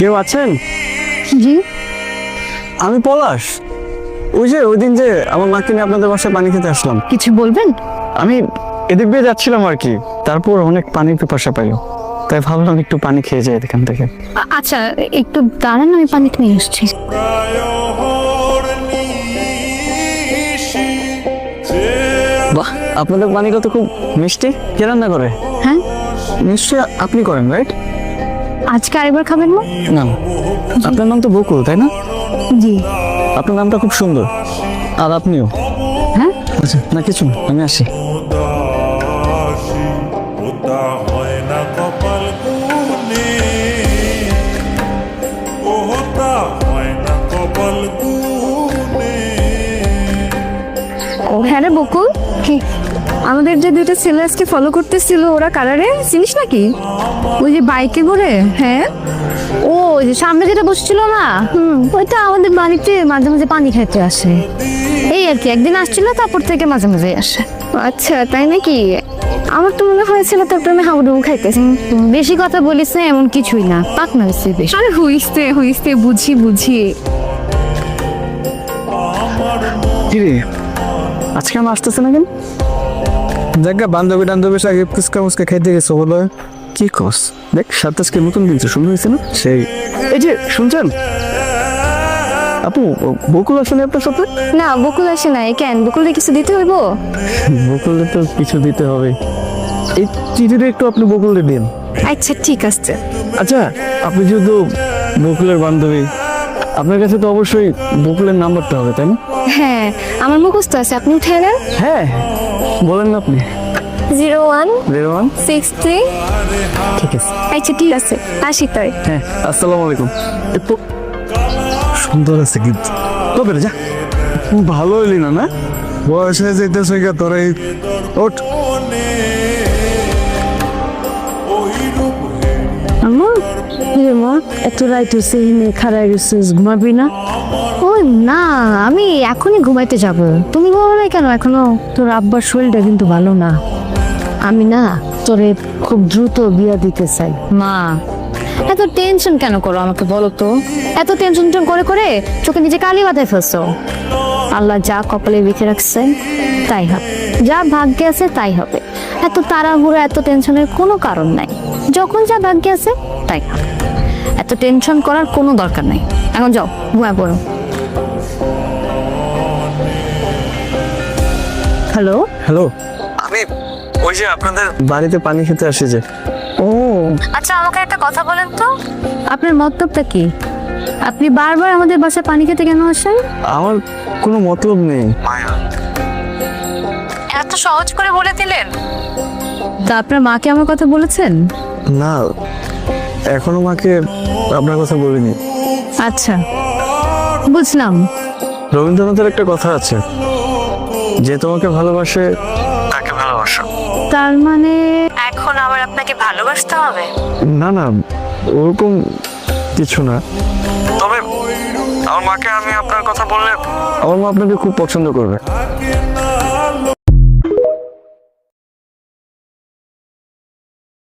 কেউ আছেন? জি, আমি পলাশ। ওই দিন যে আমার মাকে নিয়ে আপনাদের বাসায় পানি খেতে আসলাম, কিছু বলবেন? আমি এদিক দিয়ে যাচ্ছিলাম আর কি, তারপর অনেক পানির পিপাসা পাইলো, তাই ভাবলাম একটু পানি খেয়ে যাই এখান থেকে। আচ্ছা, একটু দাঁড়ান, আমি পানিটা নিয়ে আসছি। বাহ, আপনাদের পানিটা তো খুব মিষ্টি। কে রান্না করে? হ্যাঁ, নিশ্চয়ই আপনি করেন, রাইট? আজকে আরেকবার খাবেন না? না না, আপনার নাম তো বকুল, তাই না? জি। আপনার নামটা খুব সুন্দর। আর আপনিও। হ্যাঁ, আচ্ছা, না কিছু না, আমি আসি। হ্যাঁ রে বকুল, কি আমাদের যে দুইটা ছেলে আজকে ফলো করতেছিল, ওরা কারারে চিনিস নাকি? ওই যে বাইকে করে। হ্যাঁ, ও ওই যে সামনে যেটা বসছিল না, ওইটা আমাদের বাড়িতে মাঝে মাঝে পানি খাইতে আসে। এই আর কি, একদিন আসছিল, তারপর থেকে মাঝে মাঝে আসে। আচ্ছা, তাই নাকি? আমার তো মনে হয়েছিল তোর প্রেমে হাবুডুবু খাইতেছে। বেশি কথা বলিস না, এমন কিছুই না, পাক না হয়েছে বেশি। আরে হইতে বুঝি। কিরে, আজকে আমি আসতেছে না কেন? জায়গা বান্ধবীর সাথে ফুচকা মুচকা খাইতে গেছো বলো। কি কস? দেখ, সাতাশকে নতুন কিনছে, সুন্দর হয়েছে না? সেই এই যে শুনছেন আপু, বকুল আসলে আপনার সাথে? না, বকুল আসে নাই। কেন, বকুলকে কিছু দিতে হইব? বকুলে তো কিছু দিতে হবে। এই চিঠিটা একটু আপনি বকুলে দিন। আচ্ছা, ঠিক আছে। আচ্ছা, আপনি যেহেতু বকুলের বান্ধবী, আপনার কাছে তো অবশ্যই বকুলের নাম্বারটা হবে, তাই না? হ্যাঁ, আমার মুখস্থ আছে, আপনি উঠে নেন। হ্যাঁ, বলেন না আপনি। 01 01 63। ঠিক আছে। আচ্ছা, ঠিক আছে, আসি তাই। হ্যাঁ, আসসালামু আলাইকুম। একটু সুন্দর আছে কিন্তু। তবে যা, খুব ভালো হইলি না? না বয়স হয়ে যেতেছে গা তোর এই ওঠ। মা, এত রাইট হয়েছে, খারাই গেছিস, ঘুমাবি না? ও না, আমি এখনই ঘুমাইতে যাব। তুমি ঘুমাবে না কেন এখনো? তোর আব্বার শরীরটা কিন্তু ভালো না। আমি না তোরে খুব দ্রুত বিয়া দিতে চাই। মা, এত টেনশন কেন করো আমাকে বলো তো? এত টেনশন করে করে চোখে নিজে কালি বাঁধায় ফেলছো। আল্লাহ যা কপালে লিখে রাখছে তাই হবে, যা ভাগ্যে আছে তাই হবে। এত তাড়াহুড়ো, এত টেনশনের কোনো কারণ নাই। যখন যা ভাগ্যে আছে তাই হবে। এত টেনশন করার কোনো দরকার নাই। এখন যাও, ঘুমায় পড়ো। হ্যালো হ্যালো, আমি ওই যে আপনাদের বাড়িতে পানি খেতে আসি যে। ও আচ্ছা, আমাকে একটা কথা বলেন তো, আপনার মতলবটা কি? আপনি বারবার আমাদের বাসায় পানি খেতে কেন আসেন? আমার কোনো মতলব নেই। এত সহজ করে বলে দিলেন। তা আপনার মাকে আমার কথা বলেছেন? না, এখনো মাকে আপনার কথা বলিনি। আচ্ছা, বুঝলাম। রবীন্দ্রনাথের একটা কথা আছে, যে তোমাকে ভালোবাসে তাকে ভালোবাসো। তার মানে এখন আবার আপনাকে ভালোবাসতে হবে? না না, ওরকম কিছু না। তবে আমার মাকে আমি আপনার কথা বললে আমার মা আপনাকে খুব পছন্দ করবে।